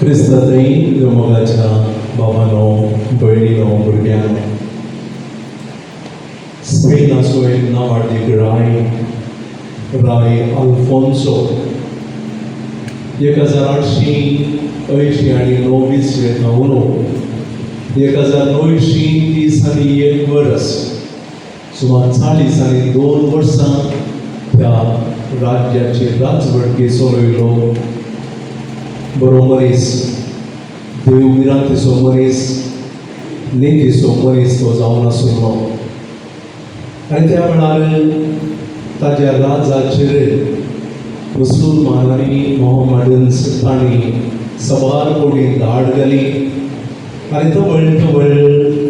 क्रिस्तांतही मोगाच्या बाबांनो भयणीनो भुरग्यांनो स्पेन असो एक नावाडीक राय अल्फोन्सो 1880 आणि 1931 वर्स सुमार 40 आणि 2 वर्सां त्या राज्याचे राजवटके चलयलो. बरो मनीस, देवविरांतीचो मनीस, नितीचो मनीस तो जावन आसलो. आनी त्या वेळार ताज्या राजाचेर मुसलमानांनी मोहम्मदन तांणी सवार कोणी धाड घाली आनी तवळ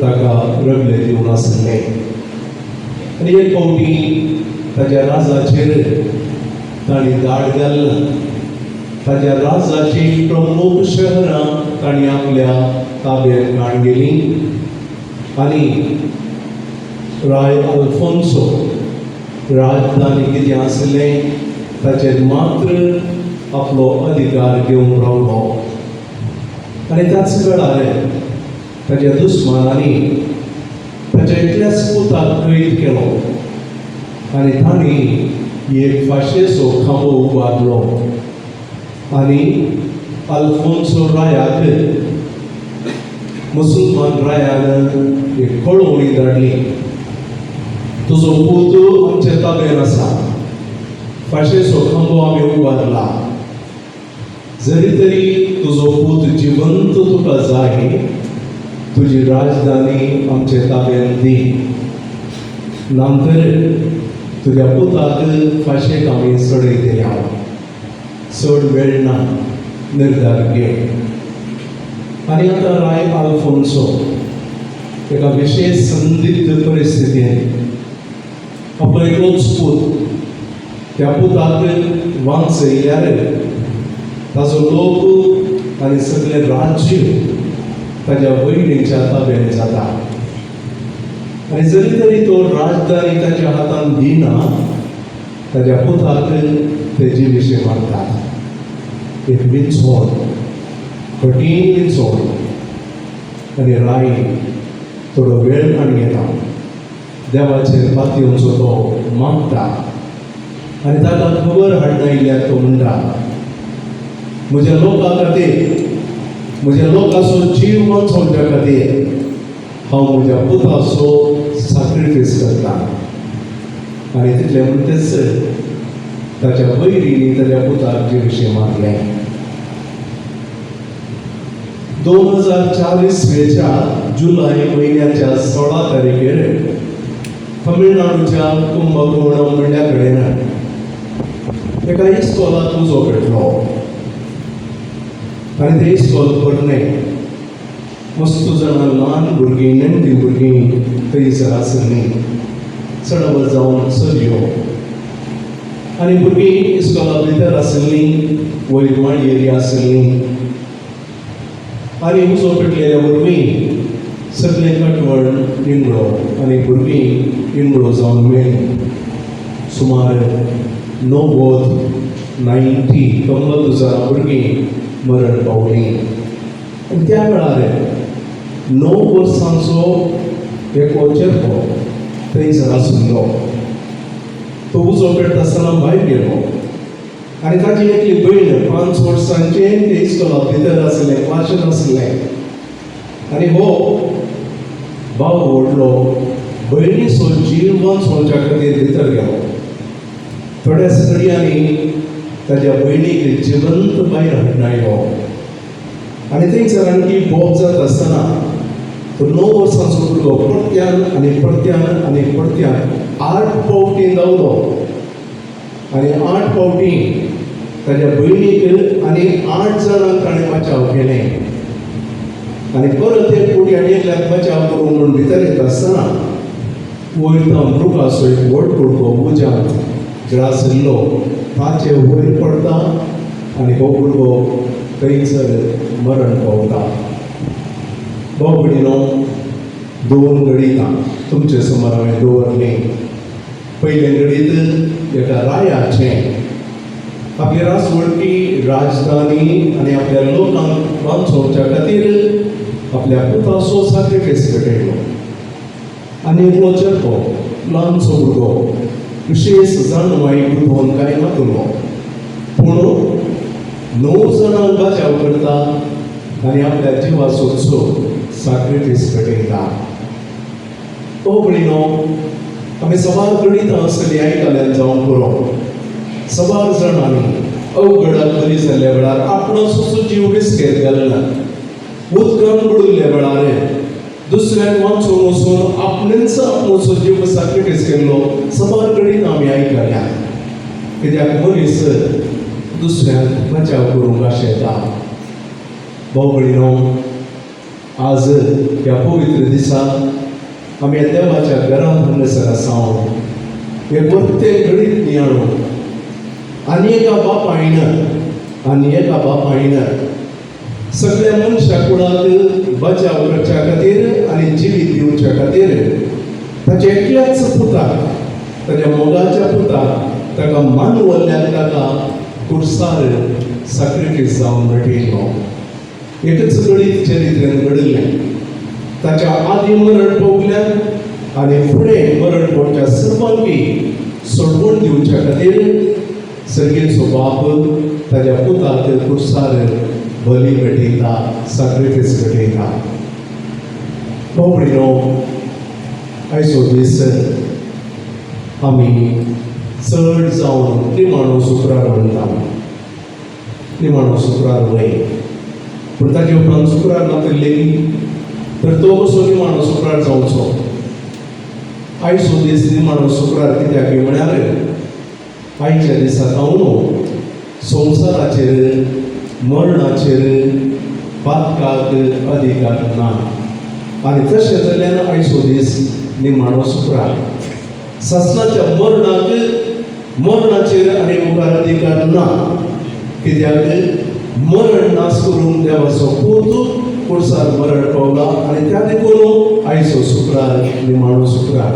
ताका रगले दिवन आसले. आनी एक फावटी ताज्या राजाचेर तांणी धाड घालना. ताज्या राजाची प्रमुख शहरां तांणी आपल्या ताब्यांत काडगेली आनी राय अल्फोन्सो राजधानी कितें आसलें ताचेर मात्र आपलो अधिकार घेवन रावलो. आनी त्याच वेळार ताच्या दुस्मानांनी ताच्या एकल्याच पुताक कैद केलो आनी तांणी एक फाशेचो खांबो उबारलो आनी अल्फोन्सो रायाक मुसलमान रायान एक कळवणी धाडली, तुजो पूत आमच्या ताब्यांत आसा, फाशेचो खांबो आमी उबारला, जरी तरी तुजो पूत जिवंत तुका जाय, तुजी राजधानी आमच्या ताब्यांत दी, नांतर तुज्या पुताक फाशेक आमी सडयतले. चड वेळ ना, निर्धार घे. आनी आतां राय अल्फोन्सो एका विशेष संदिग्ध परिस्थितींत आपलो एकलोच पूत, त्या पुताक वांचयल्यार ताजो लोक आनी सगळें राज्य ताज्या भयणीच्या ताब्यांत जाता. आनी जरी तरी तो राजधानी ताच्या हातांत दिना, ताज्या पुताक ते जिवीशे मारतात. एक विंचवण, कठीण विंचवण. आनी राय थोडो वेळ काडून घेता, देवाचेर पातयेवचो तो मागता आनी ताका खबर हाडना आयिल्ल्याक तो म्हणटा, म्हज्या लोकां खातीर, म्हज्या लोकांचो जीव वाचोवच्या खातीर हांव म्हज्या पुताचो सॅक्रिफायस करता. आनी तितलें म्हणटच ताच्या भयणींनी ताच्या पुताक जिवीशे मारले. 2024 जुलय म्हयन्याच्या 16 तारखेर तमिळनाडूच्या कुंभकोणम म्हणल्या कडेन एका इस्कॉलांत उजो पेटलो आनी तें इस्कॉल भरलें. मस्त जाणां ल्हान भुरगीं, नेणटी भुरगीं थंयसर आसलीं. चडवत जावन चलयो आनी भुरगीं इस्कॉला भितर आसलीं, वयर माळयेरी आसलीं. आनी उजो पेटलेल्या वरवीं सगळें कटवळ निमळो आनी भुरगीं निमळो जावन मेळ्ळीं. सुमार 90,000 भुरगीं मरण पावलीं. आनी त्या वेळार 9 वर्सांचो एक चेडो थंयसर आशिल्लो. तो उजो पेटता आसतना भायर गेलो आनी ताची एकली भयण 5 वर्सांचें ते इस्कॉला भितर आसलें, क्लासीन आसलें. आनी हो भाव व्हडलो भयणीचो जीव वाचोवच्या खातीर भितर गेलो. थोड्याच घडयांनी ताच्या भयणीक जिवंत भायर हाडून आयलो. आनी थंयसर आणकी बोब जाता आसतना तो 9 वर्सांचो भुरगो परत्यान आनी परत्यान आनी परत्यान 8 फावटी धांवलो आनी 8 फावटी ताच्या भयणीक आनी 8 जाणांक ताणें बचाव केलें. आनी परत एक फावटी आनी एकल्याक बचाव करूंक म्हणून भितर येता आसतना वयर तो मृगाचो एक व्हड कुडको उज्यांत ग्रासिल्लो ताचे वयर पडटा आनी हो भुरगो थंयसर मरण पावता. भाव भयणीनो, 2 घडीं तुमचे समोर हांवें दवरलीं. पयले घडीत एका रायाचें आपली राजवटी राजधानी आणि आपल्या लोकांक वाचोवच्या खातीर आपल्या पुताचो सॅक्रिफायस पेटयलो. आनी एकलो चेडो ल्हानसो भुरगो विशेष जाणवाई बुदोवन कांय नातलो, पूण 9 जाणांक बचाव करता आनी आपल्या जिवाचो सॅक्रिफायस पेटयता. हो भयणो, आमी सवार गणित आसली आयकल्यान जावं पुरो. सवार जाणांनी अवघडाक बरी जाल्ल्या वेळार आपणाचो जीव रिस्केर घालना. उदकान बुडयल्ल्या वेळार दुसऱ्याक वाचून वचून आपणेच आपणाचो जीव सॅक्रिफायस केल्लो सवार गणित आमी आयकल्या. कित्याक मनीस दुसऱ्यांक बचाव करूंक आशेता. भाव भयणो, आज ह्या पवित्र दिसाक आमी ह्या देवाच्या घरांत हांगासर आसा. हे प्रत्येक गणित नियाळून आनी एका बापायन सगळ्या मनशा कुळाक बचाव करच्या खातीर आनी जिवीत दिवच्या खातीर ताच्या एकल्याच पुताक, ताच्या मोगाच्या पुताक, ताका मानवल्ल्यान ताका कुडसार सॅक्रिफायस जावन भेटयलो. एकच गणित चरित्रेन घडिल्लें. ताच्या आदी मरण पावल्यान आनी फुडें मरण पावच्या सर्वांकी सोडवण दिवच्या खातीर सर्गेचो बाप ताच्या पुताक कुडसार बली भेटयता, सॅक्रिफायस भेटयता. हो भयणो, आयचो दीस आमी चड जावन निमाणो शुक्रार म्हणटा. निमाणो शुक्रार वय, पूण ताचे उपरांत शुक्रार नातरलेली तर तो कसो निमाणो शुक्रार जावचो. आयचो दीस निमाणो शुक्रार कित्याक म्हळ्यार आयच्या दिसाक हांव संवसाराचेर मरणाचेर बादकाक अधिकार ना. आनी तशें जाल्यार आयचो दीस निमाणो शुक्रार. सासणाच्या मरणाचेर आनी मुखार अधिकार ना. कित्याक मरण नाश करून देवाचो पूत कुडसार मरण पावला आनी त्या देखून आयचो शुक्रार निमाणो शुक्रार.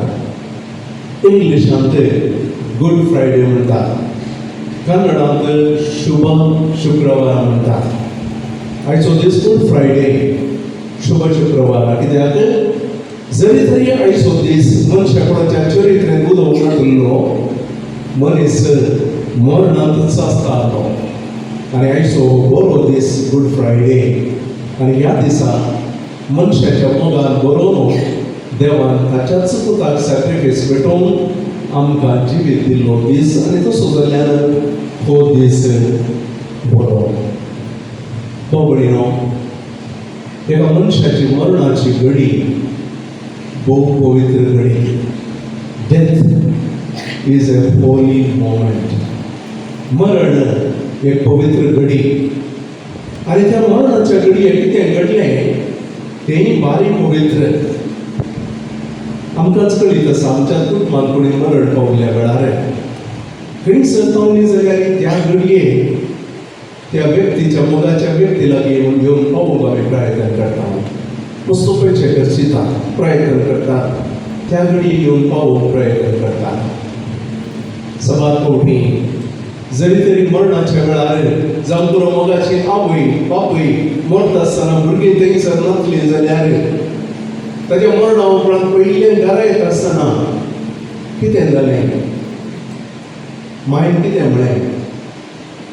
इंग्लिशांत गुड फ्रायडे म्हणटात, कन्नडांत शुभ शुक्रवार म्हणटात. आयचो दीस गुड फ्रायडे, शुभ शुक्रवार. कित्याक जरी तरी आयचो दीस मनशा कोणाच्या चरित्रेन उदोवंक नाशिल्लो, मनीस मरणांतच आसतालो. आनी आयचो बरो दीस गुड फ्रायडे. आनी ह्या दिसा मनशाच्या मोगान बरोवन देवान ताच्याच पुताक सॅक्रिफायस पेटोवन आमकां जिवीत दिल्लो दीस. आनी तसो जाल्यार हो दीस बरो. तो भयणो, एका मनशाची मरणाची घडी भोव पवित्र घडी. Death is a Holy moment. मरण एक पवित्र घडी. आनी त्या मरणाच्या घडयेक कितें घडलें तेंय बारीक पवित्र. आमकांच कळीत आसा आमच्यातूच मानकुणी मरण पावल्या वेळार खंय सतावणी जाल्यार त्या घडये त्या व्यक्तीच्या मोगाच्या व्यक्ती लागीं येवन घेवन पावूंक आमी प्रयत्न करतात. मस्तो पयशे खर्चिता, प्रयत्न करतात, त्या घडये घेवन पावूंक प्रयत्न करतात. सबार फावटी जरी तरी मरणाच्या वेळार जावं पुरो मोगाची आवय बापूय मरता आसतना भुरगीं थंयसर नासलीं जाल्यार ताच्या मरणा उपरांत पयलीं घरा येता आसतना कितें जालें, मायन कितें म्हळें,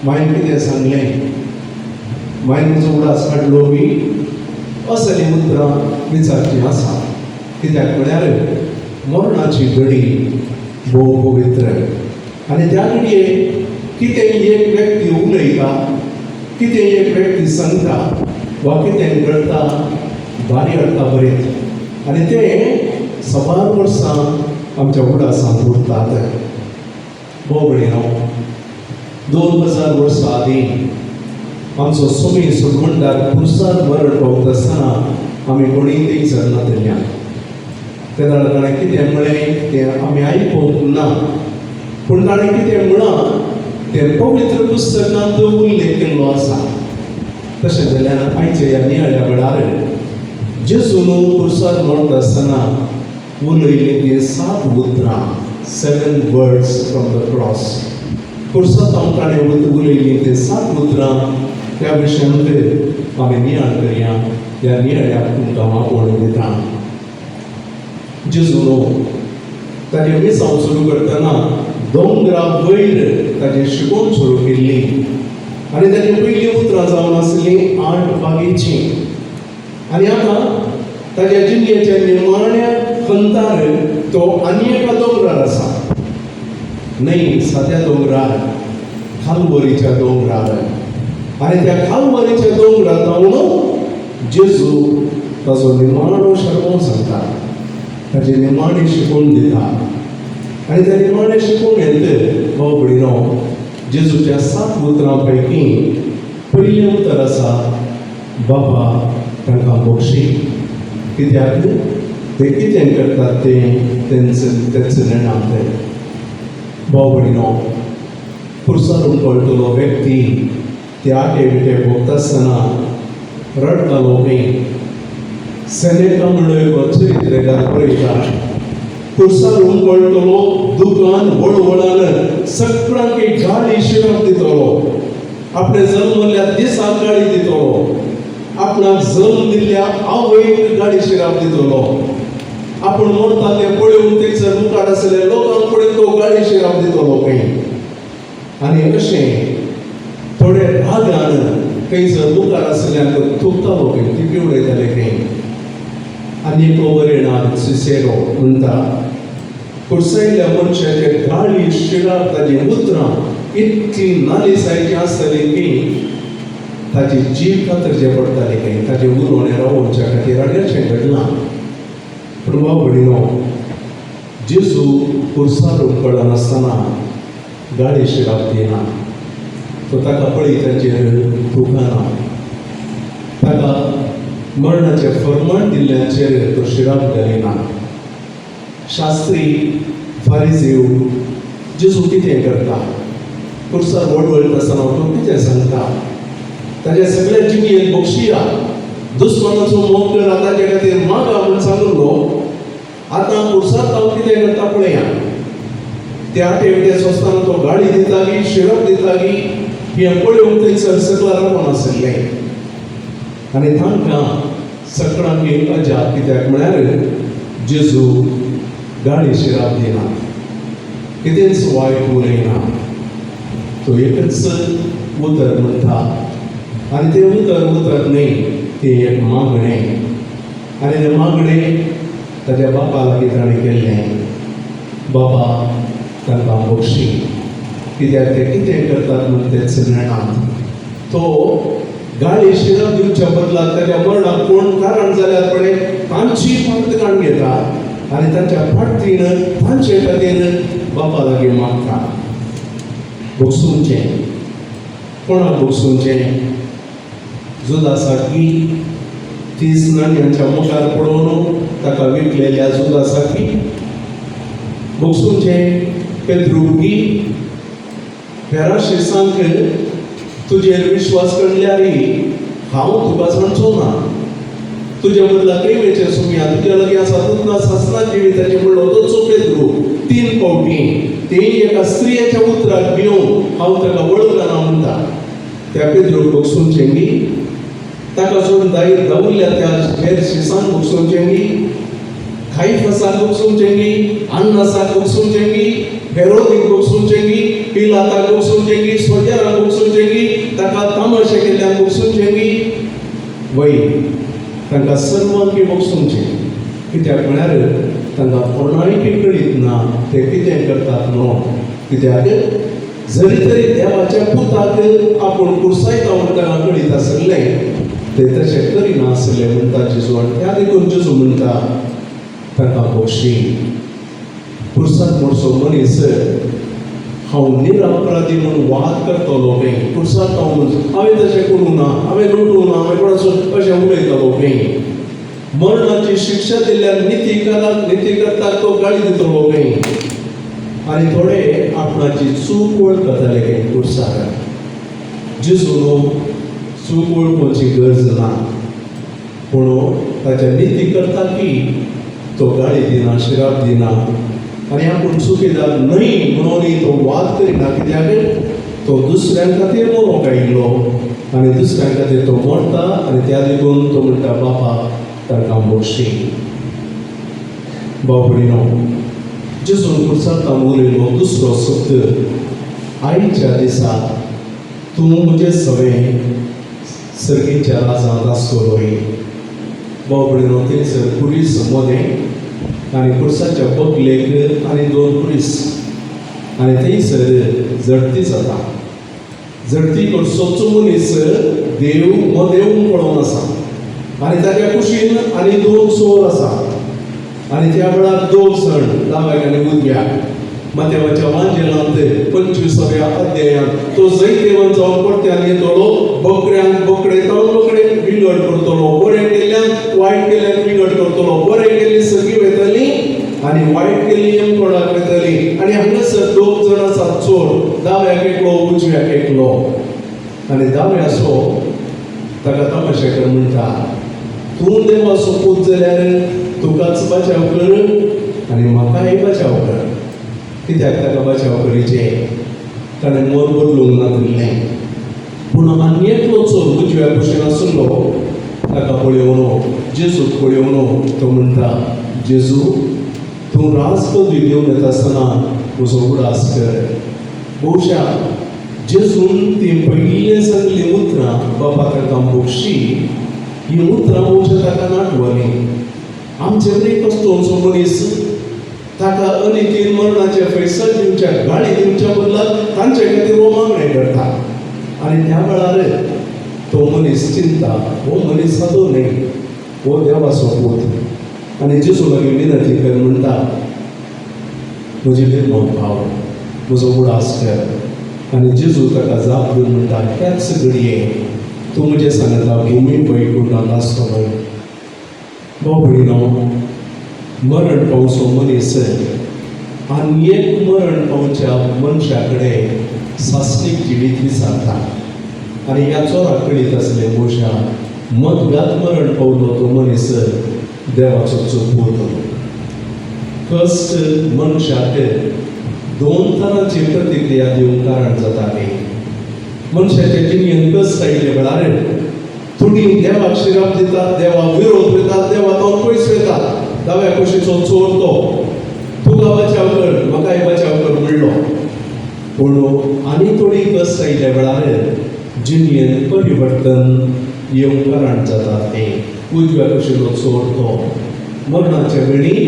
मायन कितें सांगलें, मायन म्हजो उडास काडलो बी असलीं उतरां विचारचीं आसा. कित्याक म्हळ्यार मरणाची घडी भोव पवित्र. आनी त्या घडये कितें एक व्यक्ती उलयता, कितें एक व्यक्ती सांगता वा कितें घडटा बारी हाडटा बरें. आनी ते सबार वर्सां आमच्या उडासांत उरतात. भोव भयणो, 2000 वर्सां आदीं आमचो स्वामी सुर्गुंडार कुडसार मरण पावता आसतना आमी कोणीय थंयसर नातल्या. त्या ताणें कितें म्हळें तें आमी आयकूंक ना, पूण ताणें कितें म्हळां तें पवित्र पुस्तकांत उल्लेख केल्लो आसा. तशें जाल्यार आयच्या ह्या नियाळ्या वेळार जेजून कुडसार मरता आसतना उलयलें तीं 7 उतरां, 7 words from the cross. फुर्सत ताणें उलयलीं ते 7 उतरां त्या विशयांचेर आमी नियाळ करया. ह्या नियाळ्याक तुमकां मागोवन दिता. जेजू ताजे मिसांव सुरू करतना दोंगरा वयर ताजें शिकोवन सुरू केल्ली आनी ताजी पयलीं उतरां जावन आसलीं 8 बागेचीं. आनी आतां ताज्या जिणेच्या निमाण्या खंतार तो आनी एका दोंगरार आसा. न्हय साद्या दोंगरार, खालवरीच्या दोंगरार. आनी त्या खालवरीच्या दोंगरार जेजू ताजो निमाणो शर्मो सांगता, ताजें निमाणें शिकोवन दिता. आनी त्या निमाणें शिकोवन येतच भाव भयणीनो, जेजूच्या 7 उतरां पैकी पयलें उतर आसा, बाबा तांकां बक्षी. कित्याक ते कितें करतात तेंच नेणात. भाव भयणीनो, पुरसारून कळटलो व्यक्ती ते आटे बिटे भोगता आसतना रडतालो खंय. सेनेका म्हणून चरित्रेकार पळयता. पुरसारून कळटलो दुकान वळवळान सगळ्यांक एक गाडी शिरप दितलो. आपणे जल्मल्या दिसाक गाडी दितलो. आपणाक जल्म दिल्ल्या आवयक गाडी शिरप दितलो. आपूण मरता तें पळोवन थंयसर मुखार आसलेल्या लोकांक पळोवन तो गाडी शिरप दितलो खंय. आनी अशें थोडे रागान थंयसर मुखार आसल्यांक थुकतालो खंय, ती उडयताले खंय. आनी एक बरेणार सिसेरो म्हणटा, कुडसयल्या मनशाचे गाळी शिराक ताजी उतरां इतली नालिसायची आसतली की ताची जीव कातरचे पडटाली खंय. ताजे उलोवणे रावोवच्या खातीर आनी अशें घडलां. पूण भाव भयणीनो, जेजू कुर्सार कळनासतना गाडी शिराक दिना. तो ताका पळय ताचेर थुकना. ताका मरणाचें फर्माण दिल्ल्याचेर तो शिराक घालिना. शास्त्री फारिझेव जेजू कितें करता, कुर्सार वळवळटा आसतना तो कितें सांगता, ताच्या सगळ्या जिणेंत बक्षिया, दुस्मनाचो मोग कर, ताचे खातीर मागा म्हूण सांगलो. आतां कुर्सार हांव कितें करता पळया. त्या टेवटे सोंसतना तो गाडी दिताली, शिरप दिताली, हें पळोवन थंयसर सकला रावून आसलें. आनी तांकां सगळ्यांक एक अजाप, कित्याक म्हळ्यार जेजू गाडी शिराप दिना, कितेंच वायट उलयना. तो एकच उतर म्हणटा. आनी तें उतर न्हय, तें एक मागणें. आनी तें मागणें ताज्या बापा लागीं ताणें केल्लें. बाबा तांकां बक्षी. कित्याक ते कितें करतात म्हूण तेच नेणात. तो गाडी शिरप दिवच्या बदलाक ताच्या मरणाक कोण कारण जाल्यार पळय तांची फाटकाण घेता आनी तांच्या फाटीन तांचे खातीर बापा लागीं मागता. बक्षूंचें कोणाक बक्षूंचें? जुदासाकी 30 नाण्यांच्या मुखार पडोवन ताका विकलेल्या जुदासाकी बक्षूंचें? पेद्रुकी फेराशिसांक तुजेर विश्वास करल्यार हांव तुका सांगचो ना. तुज्या बदला कैवेचे सुमिया तुज्या लागीं आसा, तुका सासना जिविताचें म्हणलो तो पेद्रू 3 फावटी तेय एका स्त्रियेच्या उतराक भिवन हांव ताका वळखना म्हणटा. त्या पेद्रूक बक्षूंचें गी, ताका सोडून दावुरल्या त्या फेराशिसांक बक्षूंचें गी, कायफासाक बक्षूंचें गी, अन्नासाक बक्षूंचें गी, हेरोदीक बक्षूंचें गी, पिलाताक बक्षूंचें गी, सोज्याराक बक्षूंचें गी, ताका तामाशे केल्ल्यांक बक्षूंचें गी. वय तांकां सर्वांक बक्षूंचें. कित्याक म्हळ्यार तांकां कोणायकी कळीत ना ते कितें करतात न्हू. कित्याक जरी तरी देवाच्या पुताक आपूण कुर्सायता म्हूण तांकां कळीत आसलें, ते तशें करिनासलें म्हणटा जेजू. आनी त्या देखून जेजू म्हणटा तांकां बक्षी. कुर्साक म्हणसो मनीस हांव निरपराधी म्हणून वाद करतलो खंय. कुर्साक हांव म्हणून हांवें तशें करूं ना, हांवें लुटूं ना, हांवें कोणासून अशें उलयतलो खंय. मरणाची शिक्षा दिल्ल्यार नीतिकर्ताक तो गाळी दितलो खंय. आनी थोडे आपणाची चूक वळखताले खंय कुर्सार. जेजू चूक वळखुची गरज ना, पूण ताच्या नीतिकर्ताकी तो गाळी दिना, शिराप दिना. आनी आपूण चुकीदार न्हय म्हणून तो वाद करिना, कित्याक तो दुसऱ्यां खातीर मरूंक आयिल्लो आनी दुसऱ्यां खातीर तो मरता आनी त्या देखून तो म्हणटा बापा ताका मोक्षी. भाव भयणो, जेजून क्रुसार उलयलो दुसरो शब्द आयच्या दिसा तूं म्हजें सवें सर्गेच्या राजांत आसतलोय. भाव भयणो, थंयसर पुलीस मदें आनी क्रुसाच्या बगलेक आनी 2 पुलीस आनी थंयसर झडती जाता. झडती करचोच मनीस देव मदेव पळोवन आसा आनी ताच्या कुशीन आनी 2 चोर आसा आनी त्या वेळार 2 जाण दाव्याक आनी उजव्याक माथेवाच्या वांजेलांत 25व्या अध्यायांत तो जैतेवन जावन परत्यान येतलो, बकऱ्यांक बोकडे ताळून बोकडे विंगड करतलो, बरें केल्ल्यान वायट केल्ल्यान विंगड करतलो, बरें केल्ली सगळी वयतली आनी वायट केल्ली यमकोडाक वयतली. आनी हांगासर 2 जाण आसात चोर, दाव्याक एकलो उजव्याक एकलो. आनी दाव्याचो ताका तमाशेकार म्हणटा, तूं देवाचो पूत जाल्यार तुकाच बचाव कर आनी म्हाकाय बचाव कर. कित्याक ताका बचाव करीचें? ताणें मोर बदलूंक ना दिल्लें. पूण आनी एकलो चोर उजव्या कुशीन आशिल्लो ताका पळयोवन जेजूक पळयोवन तो म्हणटा, जेजू तूं राजपदवी घेवन येता आसतना म्हजो उडास कर. भोवशा जेजून ती पयलीं सांगली उतरां बापा ताका मोक्षी, ही उतरां भोवशा ताका नाटवली. आमचे एक असतोचो मनीस ताका अनितीन मरणाचे फैसल दिवच्या गाडी दिवच्या बदलाक तांचे खातीर हो मागणें करता. आनी त्या वेळार तो मनीस चिंता, हो मनीस सादो न्हय, हो देवाचो पूत. आनी जेजू लागीं विनंती कर म्हणटा, म्हजी निर्मळ भाव म्हजो उडास कर. आनी जेजू ताका जाप दिवन म्हणटा, त्याच घडये तूं म्हजें सांगता भुमी वैकुंठांत आसतलो. भाव भयणो, मरण पावचो मनीस आनी एक मरण पावच्या मनशा कडेन सासणीक जिवीत विचारता. आनी ह्या चोराक कळीत आसलें भोवशा मदगात मरण पावलो तो मनीस देवाचो पूत. कश्ट मनशाक 2 तरांची प्रतिक्रिया दिवंक कारण जाताली. मनशाच्या जिणेंत कश्ट आयिल्ले वेळार थोडी देवाक शिराप दितात, देवाक विरोध करतात, देवा तो पयस वयतात. दाव्या कुशीचो चोर तो तुका बचाव कर म्हाकाय बचाव कर म्हणलो. पूण आनी थोडी कश्ट आयिल्ल्या वेळार जिणेंत परिवर्तन येवंक कारण जाता. तें उजव्या कुशीचो चोर तो मरणाच्या वेळी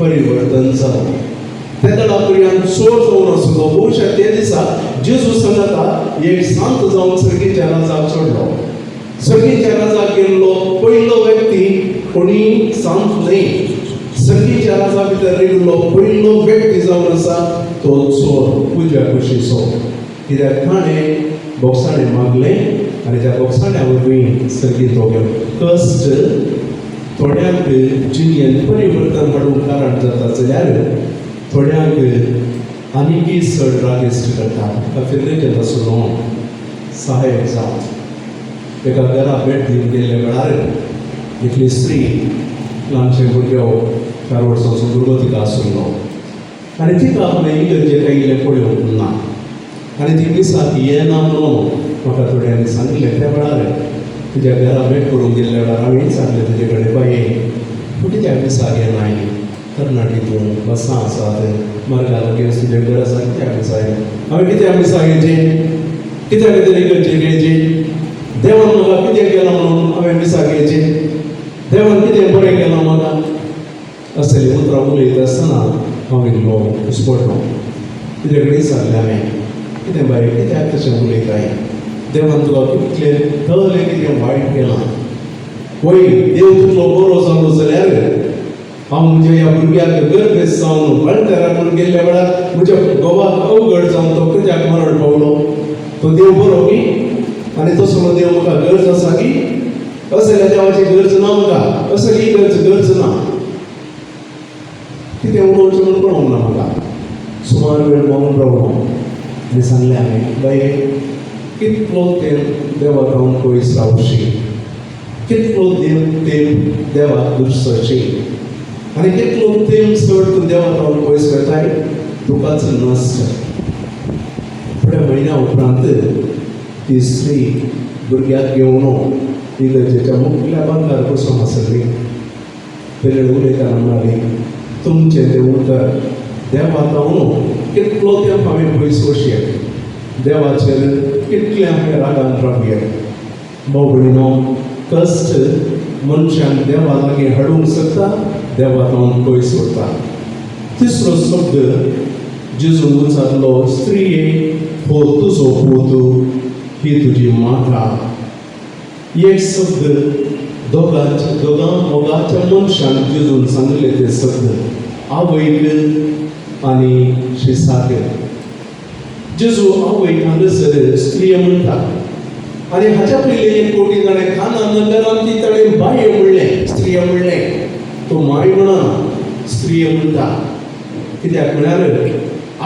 परिवर्तन जालें. त्या दळा पर्यंत चोर जावन आसलो. भोवशा ते दिसा जेजू सांगता एक सांत जावन सर्गेच्या राजाक चडलो. सर्गेच्या राजाक गेल्लो पयलो व्यक्ती कोणी सांत न्हय, सर्गेच्या राजा भितर रेगिल्लो पयलो व्यक्ती जावन आसा तो चोर उजव्या कुशीचो. कित्याक ताणें बोगसाणें मागलें आनी त्या बोगसाण्या वरवीं सर्गेत तो गेलो. कश्ट थोड्यांक जिणेंत परिवर्तन हाडूंक कारण जाता जाल्यार थोड्यांक आनीकय चड रागिश्ट करता. फिरलेचें आसलो सहाय्यक जावन एका घरा भेट दिवंक गेल्ल्या वेळार एकली स्त्री ल्हानशे भुरगो 4 वर्सांचो भुरगो तिका आशिल्लो आनी तिका आपल्या इगर्जेक आयिल्लें पळोवंक ना. आनी ती मिसाक येना म्हणून म्हाका थोड्यांनी सांगिल्लें. त्या वेळार तुज्या घरा भेट करूंक गेल्ल्या वेळार हांवें सांगलें तुजे कडेन बाये तूं कित्याक मिसाक येनाय? कर्नाटकीतून बसां आसात, मार्गा लागीं तुजें घर आसा, कित्याक मिसाक येना? हांवें कित्याक मिसाक येवचें? कित्याक तरी इगर्जेक येवचें? देवान म्हाका कितें केलां म्हणून हांवें मिसाक येवचें? देवान कितें बरें केलां म्हाका? असलें उतरां उलयत आसतना हांव इल्लो उसपडलो. तुजे कडेन सांगलें हांवें, कितें बाये कित्याक तशें उलयताय? देवान तुका कितलें तळें कितें वायट केलां? वय देव तुजो बरो जालो जाल्यार हांव म्हज्या ह्या भुरग्याक गर्भेस जावन अळटेराक म्हणून गेल्ल्या वेळार म्हज्या घोवाक अवघड जावन तो कित्याक मरण पावलो? तो देव बरो की? आनी तसलो देव म्हाका गरज आसा की? असल्या देवाची गरज ना म्हाका, असली गरज ना. कितें उलोवचें म्हणून कळोंक ना म्हाका. सुमार वेळ मौन रावलो आनी सांगलें हांवें, बाये कितलो तेंप देवाक हांव पयस रावशी, कितलो तेंप देवाक दुसरशी. आनी कितलो तेंप चड तूं देवा तावन पयस वताय तुकाच नसता. थोड्या म्हयन्या उपरांत ती स्त्री भुरग्याक घेवन इगर्जेच्या मुख्या बंकार बसून आसली. पयलीं उलयतना म्हणाली, तुमचें तें उतर देवा तावन कितलो तेंप हांवें पयस वचचें, देवाचेर कितलें हांवें रागान रावया. भाव भयणो, कश्ट मनशाक देवा लागीं हाडूंक शकता, देवा तावन पयस व्हरता. तिसरो शब्द जेजून उच्चारलो, स्त्रिये हो तुजो पूत, ही तुजी माता. एक शब्द दोगां मोगाच्या मनशाक जेजून सांगले ते शब्द आवयक आनी शिसाक. जेजू आवयक हांगासर स्त्रिय म्हणटा आनी हाच्या पयलीं एक कोटी जाणें खाना नगरांत ती ताणें बाय म्हणलें, स्त्रिय म्हणलें. तो माय म्हणना, स्त्रिय म्हणटा. कित्याक म्हळ्यार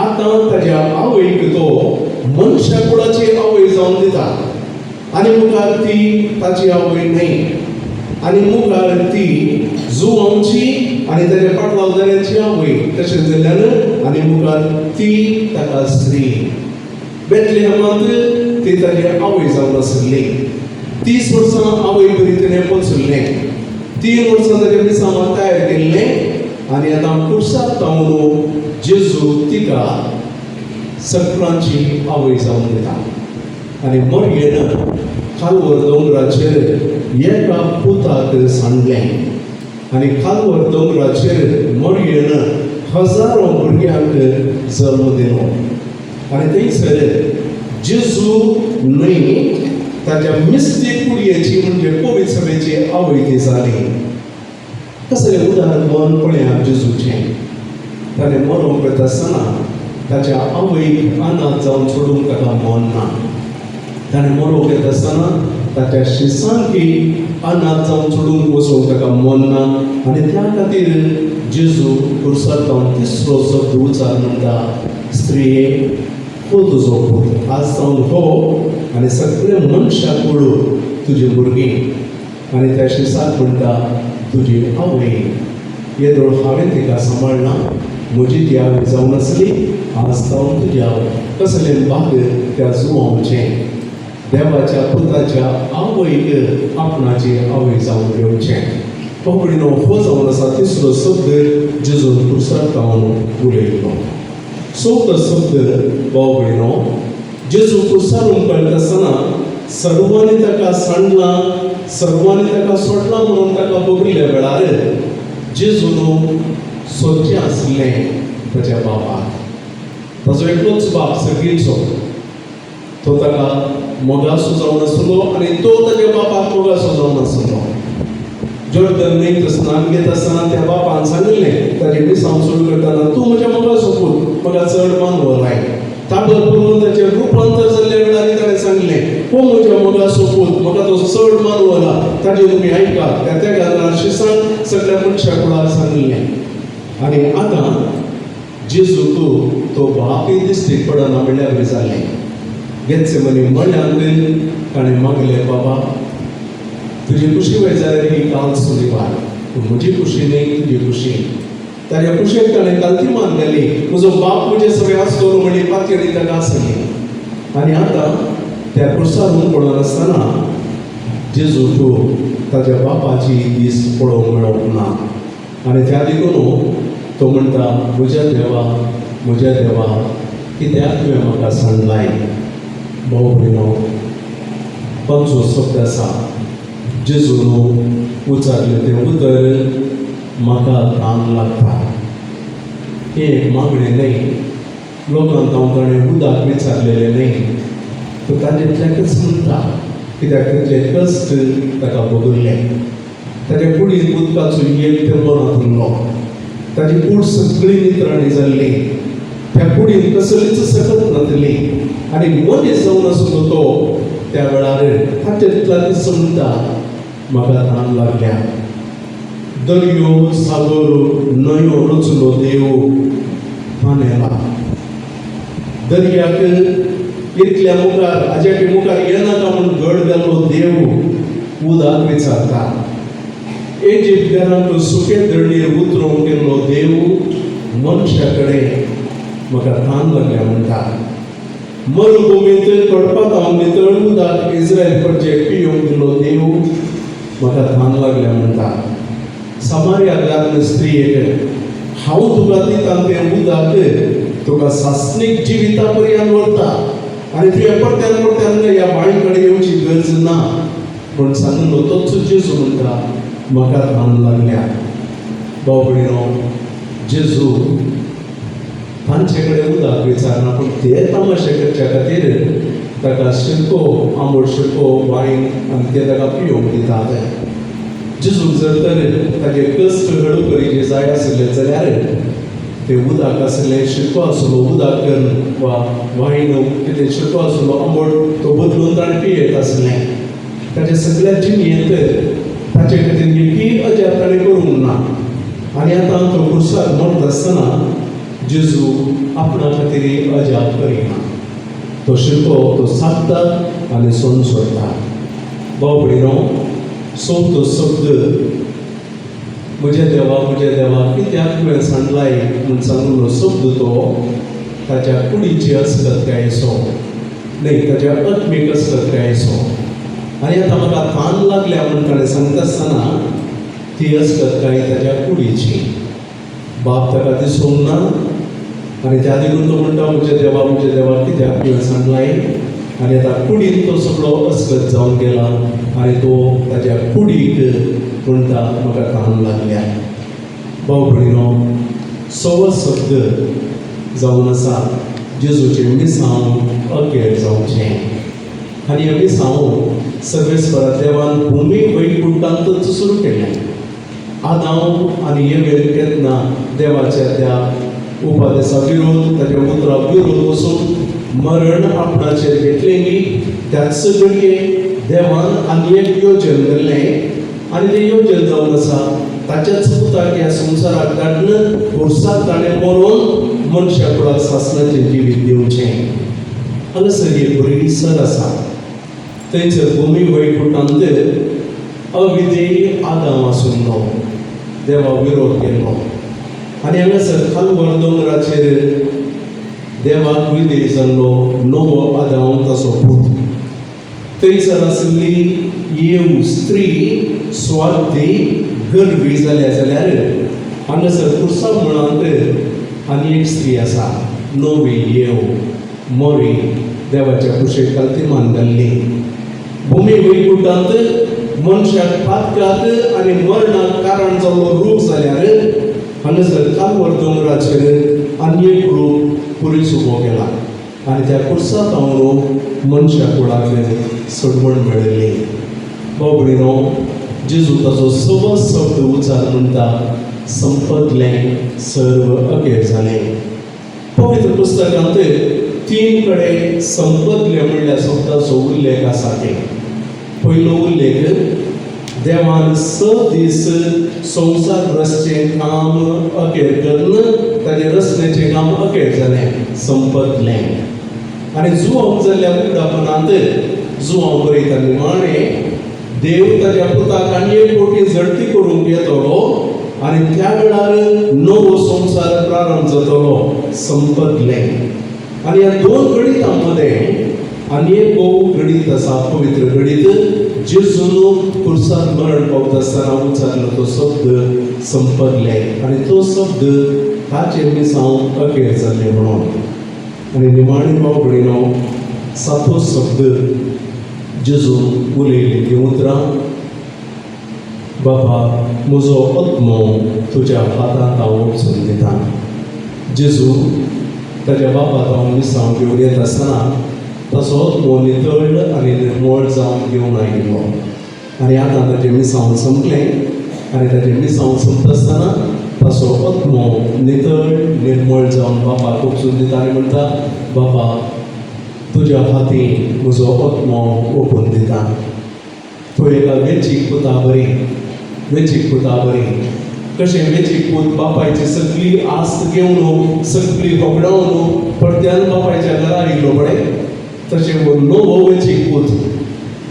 आतां ताज्या आवयक तो मनशा कुळाची आवय जावन दिता आनी मुखार ती ताची आवय न्हय. आनी मुखार ती जुवांची आनी ताच्या पाटलावजाऱ्याची आवय तशें जाल्यार आनी मुखार ती ताका स्त्री. बेथलेहमांत ती ताची आवय जावन आसली. 30 वर्सां आवय बरी तिणें पचुल्लें. 3 वर्सां ताच्या मिसांवान तयार केल्लें आनी आतां कुर्साक तावन जेजू तिका सगळ्यांची आवय जावन दिता. आनी मरयेन खालवर दोंगराचेर एका पुताक सांडलें आनी खालवर दोंगराचेर मरयेन हजारो भुरग्यांक जल्म दिलो. आनी थंयसर जेजू न्हय ताच्या मिस्तीक कुडयेची म्हणजे पवित्र सभेची आवय ती जाली. कसलें उदाहरण पळया जेजूचें. ताणें मरोंक वता आसतना ताच्या आवयक अनाथ जावन सोडूंक ताका मन ना. ताणें मरोंक येता आसतना ताच्या शिसांकी अनाथ जावन सोडूंक वचोंक ताका मन ना. आनी त्या खातीर जेजू कुर्सार जावन तिसरो शब्द उच्चार म्हणटा, स्त्रिये हो तुजो पूत. आज जावन हो आनी सगळे मनशाक कुळ तुजी भुरगीं. आनी त्या शिसाक म्हणटा तुजी आवय. येदोळ हांवें तिका सांबाळना, म्हजी ती आवय जावन आसली, आज जावन तुजी आवय. कसलें भाग त्या जुवांचें. देवाच्या पुताच्या आवयक आपणाची आवय जावन घेवचें. पकडीनो हो जावन आसा तिसरो शब्द जेजून कुर्सार जावन उलयलो. चवथो शब्द भाव भयणो, जेजू कुर्सारून कळटा आसतना सर्वांनी ताका सांडलां, सर्वांनी ताका सोडलां म्हणून ताका बगयल्या वेळार जेजून सोदचें आसलें ताच्या बापाक. ताजो एकलोच बाप सगळीचो. तो ताका मोगासो जावन आसलो आनी तो ताच्या बापाक मोगासो जावन आसलो. जॉर्डन न्हंयत स्नान घेता आसतना त्या बापान सांगलें ताचे मिसांव सुरू करतना, तूं म्हज्या मोगाचो पूत, म्हाका चड मान लाय. ताबड करून ताचें रुपांतर जाल्ल्या वेळार ताणें सांगलें, हो म्हज्या मोगाचो पूत, म्हाका तो चड मान वला, ताजें तुमी आयकात. त्या घरार शिसांक सगळ्या मनशा कुळार सांगलें. आनी आतां जेजूक तो बापूय दिश्टीक पडना म्हणल्यार बरें जालें. गेत्सेमनी मळ्यांत ताणें मागलें, बाबा तुजी खुशी वय जाल्यार ही काल सुरी वार, म्हजी खुशी न्हय तुजी खुशी. ताच्या कुशेक ताणें कालती मान घाली. म्हजो बाप म्हजे सगळे आसलो म्हणली पातयेरी ताका आसली. आनी आतां त्या कुर्सारून पडून आसतना जेजूक ताच्या बापाची दीस पळोवंक मेळोंक ना. आनी त्या देखून तो म्हणटा, म्हज्या देवा कित्याक तुवें म्हाका सांडलाय. भाव भयणो, 5 शब्द आसा जेजून उच्चारलें तें उतर म्हाका तान लागता. एक मागणें न्हय, लोकांक हांव ताणें उदक विचारलेलें न्हय, तो ताजेंतल्याकच म्हणटा. कित्याक ताचे कश्ट ताका भोगल्लें. ताच्या कुडींत उदकाचो एक थेंबो नासलो. ताची कूड सगळी नितराणी जाल्ली. त्या कुडींत कसलीच सकत नासली. आनी मनीस जावन आसलो तो त्या वेळार ताचेंतल्याकच म्हणटा, म्हाका तान लागल्या. दर्यो, सागर, न्हंयो रचलो देव पानेला. दर्याक इतल्या मुखार हाज्या मुखार येनाका म्हूण घड घालो देव उदक विचारता. इजिप्तांत सुके दळणीर उतरोवंक गेल्लो देव मनशा कडेन म्हाका तान लागल्या म्हणटा. मरुभुमींत कडपात नितळ उदक इस्रायल कडचे पियोंक दिलो देव म्हाका तान लागल्या म्हणटा. समार्याक लागले स्त्रियेक हांव तुका दितां तें उदक तुका सासणीक जिविता पर्यंत व्हरता आनी तुवें परत्यान परत्यान ह्या बांय कडेन येवची गरज ना म्हूण सांगलो. तोच जेजू म्हणटा म्हाका तान लागल्या. भाव भयणो, जेजू तांचे कडेन उदक विचारना पूण ते तमाशे करच्या खातीर ताका शिरको आंबट शिरको वायन आनी ते ताका पियोंक दितात. जेजूक जर तर ताचे कश्ट हळू करीचे जाय आसले जाल्यार ते उदक आसलें शिरको आसलो उदक वा वायन कितें शिरको आसलो आंबट तो बदलून ताणें पियेत आसलें. ताचे सगळ्या जिणेंत ताचे खातीर एकूय अजाप ताणें करूंक ना. आनी आतां तो कुर्सार मरता आसतना जेजू आपणा खातीर अजाप करिना. तो शिरको तो सागता आनी सोन सोडटा. भाव भयणो, तो शब्द म्हज्या देवा कित्याक तुवें सांडलाय म्हूण सांगलो शब्द तो ताच्या कुडीची अस्खतकायेचो न्ही, ताच्या आत्मीक अस्खतकायेचो. आनी आतां म्हाका तान लागल्या म्हूण ताणें सांगता आसतना ती अस्खतकाय ताच्या कुडीची. बाप ताका दिसूंक ना आनी त्या देखून तो म्हणटा म्हज्या देवा कित्याक तुवें सांडलाय. आनी आतां कुडीन तो सगळो अस्खत जावन गेला आनी तो ताच्या कुडीक म्हणटा म्हाका तान लागल्या. भाव भयणो, सवो शब्द जावन आसा जेजूचें मिसांव अखेर जावचें. आनी हें मिसांव सर्वेस्परा देवान भुमी वैकुंठांतच सुरू केलें. आदाम आनी येवेर केन्ना देवाच्या त्या उपादेशा विरोध ताच्या उतरा विरोध वचून मरण आपणाचेर घेतलें न्ही, त्याच घडये देवान आनी एक योजन केल्लें आनी तें योजन जावन आसा ताच्याच पुताक ह्या संवसाराक धाडून खुर्साक ताणें मरोवन मनशा कुळाक सासणाचें जिवीत दिवचें. हांगासर एक बरी सर आसा. थंयसर भुमी वैकुंठांत अविधेय आदाम आसुल्लो, देवा विरोध केल्लो. आनी हांगासर खालवर दोंगराचेर देवाक विधेय जाल्लो नवो आदाम ताचो पूत. थंयसर आशिल्ली येव स्त्री स्वार्थी गर्वी जाल्या जाल्यार हांगासर कुर्सा मळांत आनी एक स्त्री आसा, नवी येव मरी देवाच्या कुशेक काल्तिमान घाल्ली. भुमी वैकुंठांत मनशाक पातकाक आनी मरणाक कारण जाल्लो रूप जाल्यार हांगासर खालवर दोंगराचेर आनी एक रूप पुरीस उबो केला आनी त्या कुर्सा पावून मनशा कुळाक सडवण मेळिल्ली. भाव भयणो, जेजू ताचो सवो शब्द उच्चार म्हणटा संपतलें, सर्व अखेर जालें. पवित्र पुस्तकांत 3 कडेन संपतलें म्हणल्या शब्दाचो उल्लेख आसा. ते पयलो उल्लेख देवान 6 दीस संवसार रचचें काम अखेर करून ताचे रचनेचें काम अखेर जालें, संपतलें. आनी जुवांक जाल्ल्या उगडापणांत जुवां बरयता निमाणें देव ताच्या पुताक आनी एक कोटी झडती करूंक येतलो आनी त्या वेळार नवो संवसार प्रारंभ जातलो, संपतलें. आनी ह्या 2 गणितां मदें आनी एक गणित आसा, पवित्र गणित. जेजून कुर्सार मरण पावता आसतना उच्चारलो तो शब्द संपतलें आनी तो शब्द ताचे मिसांव अखेर जाल्लें म्हणून. आनी निमाणी भाव भयणो, 7थो शब्द जेजून उलयली ती उतरां बाबा म्हजो आत्मो तुज्या हातांत हांव वचून दितां. जेजू ताच्या बापाक हांव मिसांव घेवन येता आसतना ताचो आत्मो नितळ आनी निर्मळ जावन घेवन आयिल्लो. आनी आतां ताचें मिसांव संपलें आनी ताचें मिसांव सोंपता आसतना ताचो आत्मो नितळ निर्मळ जावन बापाक वचून दिता आनी म्हणटा बाबा तुज्या हातीन म्हजो आत्मो ओपून दिता. तो एका वेंचीक पुता बरी, वेंचीक पुता बरी. कशें वेंचीक पूत बापायची सगळी आस्त घेवन सगळी होगडावन परत्यान बापायच्या घरा आयिल्लो पळय, तशें हो नवो वेंचीक पूत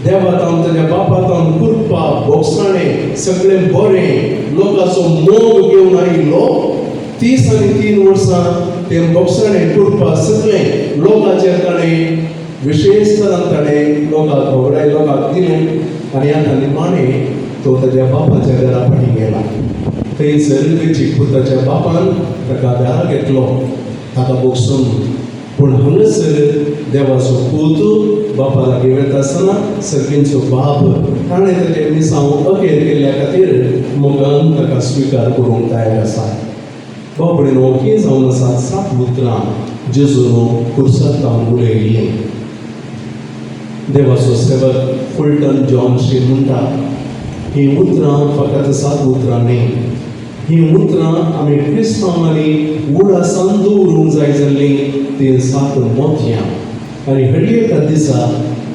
देवाक ताच्या बापाक कुरपा भोगसाणें सगळें बरें लोकांचो मोग घेवन आयिल्लो 30 आनी 3 वर्सां तें बोगसणें करपा सगळें लोकांचेर ताणें विशेष तरान ताणें लोकांक खबराय लोकांक दिलें आनी आतां निमाणें तो ताच्या बापाच्या घरा फाटीं गेला. थंयसर तेची पुताच्या बापान ताका घरा घेतलो ताका बोगसून. पूण हांगासर देवाचो पूत बापा लागीं वता आसतना सर्गींचो बाब ताणें ताचें मिसांव अखेर केल्ल्या खातीर मोगान ताका स्विकार करूंक तयार आसा. बाबडेनो ही जावन आसात 7 उतरां जेजून कुर्सार लावन उलयल्लीं. देवाचो सेवक फुलटन जॉन श्री म्हणटा ही उतरां फकत 7 उतरां न्ही. ही उतरां आमी क्रिस्तांवांनी उडासान दवरूंक जाय जाल्लीं ती 7 मोतयां आनी हर एका दिसा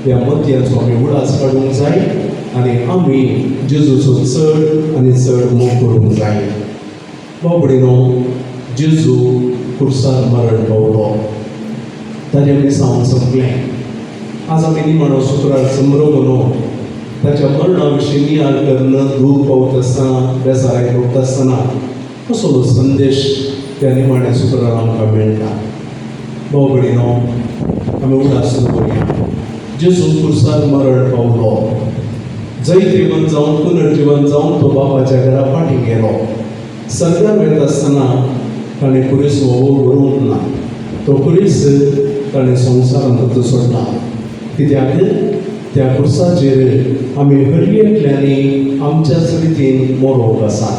ह्या मोतयांचो आमी उडास काडूंक जाय आनी आमी जेजूचो चड आनी चड मोग करूंक जाय. बाबडेनो जेजू कुर्सार मरण पावलो ताचें मिसांव संपलें. आज आमी निमाणो शुक्रार समरो म्हणून ताच्या मरणा विशीं नियाळ करून दूख पावत आसतना बेसाराय भोगत आसतना कसलो संदेश त्या निमाण्या शुक्रार आमकां मेळटा. भाव भयणीनो आमी उदास दवरया. जेजू कुर्सार मरण पावलो जैतिवन जावन पुनर्जीवन जावन तो बापाच्या घरा फाटीं गेलो. सर्गार वयता आसतना ताणें कुरीस वोवूंक व्हरूंक ना. तो कुरीस ताणें संवसारांत सोडला. कित्याक त्या कुर्साचेर आमी हर एकल्यांनी आमच्याच रितीन मरोवप आसा.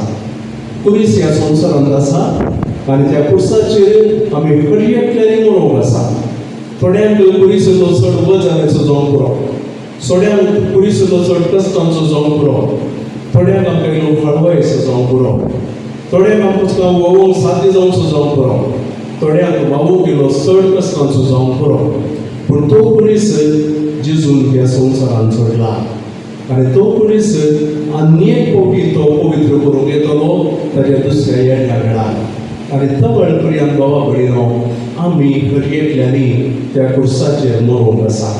कुरीस ह्या संवसारांत आसा आनी त्या कुर्साचेर आमी हर एकल्यांनी मरोवप आसा. थोड्यांक कुरीसलो चड वजनाचो जावंक पुरो, थोड्यांक कुरीसलो चड कश्टांचो जावंक पुरो, थोड्यांक आमकां इल्लो हळवायसो जावंक पुरो, थोड्यांक आमकां वोवूंक सादी जावचो जावंक पुरो, थोड्यांक वावूंक इल्लो चड कश्टांचो जावंक पुरो. पूण तो कुरीस जेजून ह्या संवसारांत सोडला आनी तो कुरीस आनी एक फावटी तो पवित्र करूंक येतलो ताच्या दुसऱ्या येद्या वेळार. आनी तवळ पर्यंत बाबा भयणीनो आमी हर एकल्यांनी त्या कुर्साचेर मरोवंक आसा.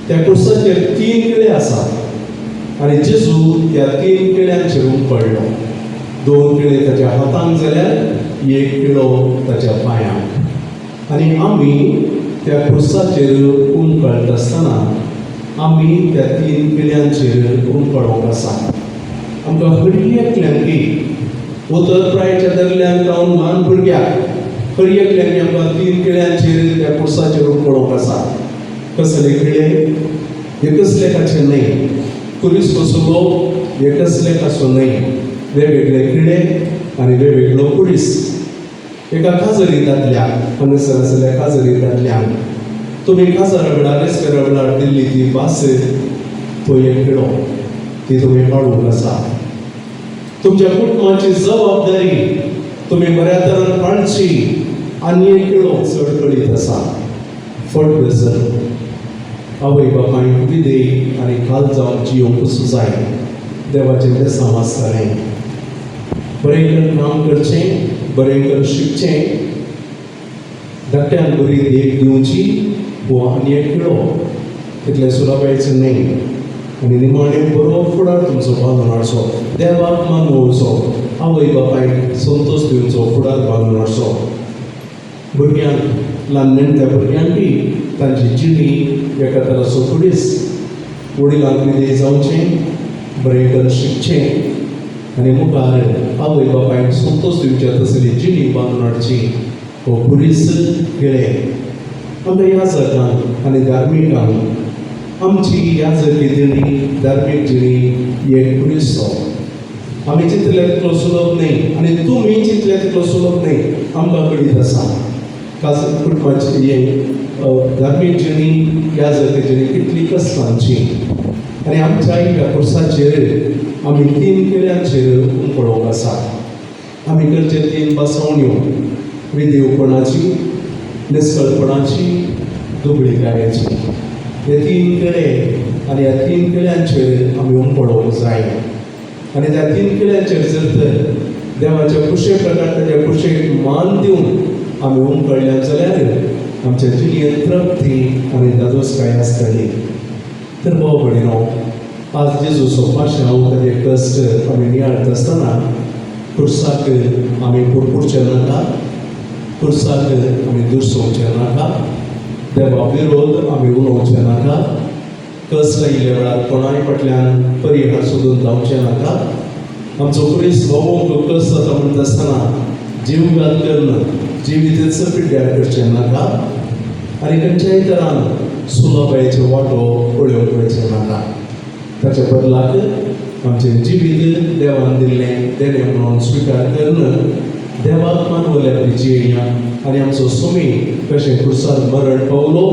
त्या कुर्साचेर 3 किळे आसात आनी जेजू त्या 3 किळ्यांचेर पडलो. 2 किळे ताच्या हातांक जाल्यार 1 किळो ताच्या पांयांक. आनी आमी त्या कुर्साचेर उमकळट आसतना आमी त्या 3 किळ्यांचेर उमकळोंक आसा. आमकां हर एकल्यांकी उतरप्रायेच्या दर्यान रावन ल्हान भुरग्याक हर एकल्यांनी आमकां 3 किळ्यांचेर त्या कुर्साचेर उमकळोंक आसा. कसले किळे? एकच लेखाचे न्हय. कुरीस कसलो एकच लेखाचो न्हय. वेगवेगळे किळे आनी वेगवेगळो कुरीस. एका खाजरी दादल्याक हांगासर आसलेल्या खाजरी दादल्याक तुमी खाजरा वेळार रेस्पेरा वेळार दिल्ली ती भास तो 1 किळो ती तुमी काडूंक आसा. तुमच्या कुटुंबाची जबाबदारी तुमी बऱ्या तरान पाळची आनी 1 किळो चड कळीत आसा. फट आवय बापाय विदेय आनी खाल जावन जियोंक जाय. देवाचें देसांव आसतालें. बरें करून काम करचें, बरें करून शिकचें, धाकट्यांक बरी देख दिवची वो आनी 1 किळो इतलें सुलाबायचें न्हय. आनी निमाणें बरो फुडार तुमचो बांदून हाडचो, देवाक मानवचो, आवय बापायक संतोश दिवचो, फुडार बांदून हाडचो. भुरग्यांक ल्हान नेणट्या भुरग्यांकय तांची जिणी एका तराचो कुडीस वडिलांक विदेय जावचें, बरें करून शिकचें आनी मुखार आवय बापायक संतोश दिवचे तसली जिणी बांदून हाडची. हो कुरीस किळे. आमकां याजकांक आनी धार्मिकांक आमची याजकी जिणी धार्मीक जिणी एक कुरीसो. आमी चिंतले तितलो सुलभ न्हय आनी तुमी चिंतले तितलो सुलभ न्हय. आमकां कळीत आसा खास कुटुंबाची धार्मीक जिणी याजकी जिणी कितली कश्टांची. आनी आमच्या ह्या कुर्साचेर आमी 3 किळ्यांचेर उमकळोवंक आसा. आमी करचे 3 बासवण्यो विदेवपणाची, निसकळपणाची, दुबळीकायेची. हे 3 किळे आनी ह्या 3 किळ्यांचेर आमी उमकळोवंक जाय. आनी त्या 3 किळ्यांचेर जर तर देवाच्या कुशे प्रकार ताच्या कुशेक मान दिवन आमी उमकळ्ळ्या जाल्यार आमच्या जिणेंत तृप्ती आनी दादोसकाय आसतली. तर भाव भयणीनो आज जेजूचो पाशांव ते कश्ट आमी नियाळत आसतना खुर्साक आमी पुरपुरचे नाका, खुर्साक आमी दुसोवचे नाका, देवा विरोध आमी उलोवचे नाका, कश्ट आयिल्ल्या वेळार कोणाय फाटल्यान परिहार सोदून धांवचे नाका. आमचो क्रिस्त हो कश्ट जाता म्हणटा आसतना जीवघात करून जिविताचो पिड्ड्यार करचें नाका आनी खंयच्याय तरान सुलभायेचो वांटो पळोवचे नाका. ताच्या बदलाक आमचें जिवीत देवान दिल्लें देणें म्हणून स्विकार करून देवाक मानवल्या जियेया आनी आमचो सुमी कशें क्रुसार मरण पावलो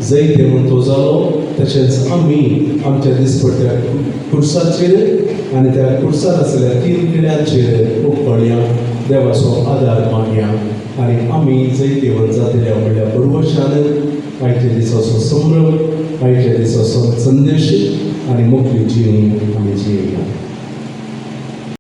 जैते म्हूण तो जालो तशेंच आमी आमच्या दिसपट्ट्या क्रुसाचेर आनी त्या क्रुसार आसलेल्या 3 किड्यांचेर उपकळया, देवाचो आदार मागया आनी आमी जैतेवर जातल्या व्हडल्या परवशान आयच्या दिसाचो संभ्रम, आयच्या दिसाचो संदेश आनी मोकळी जीण आमी जियेया.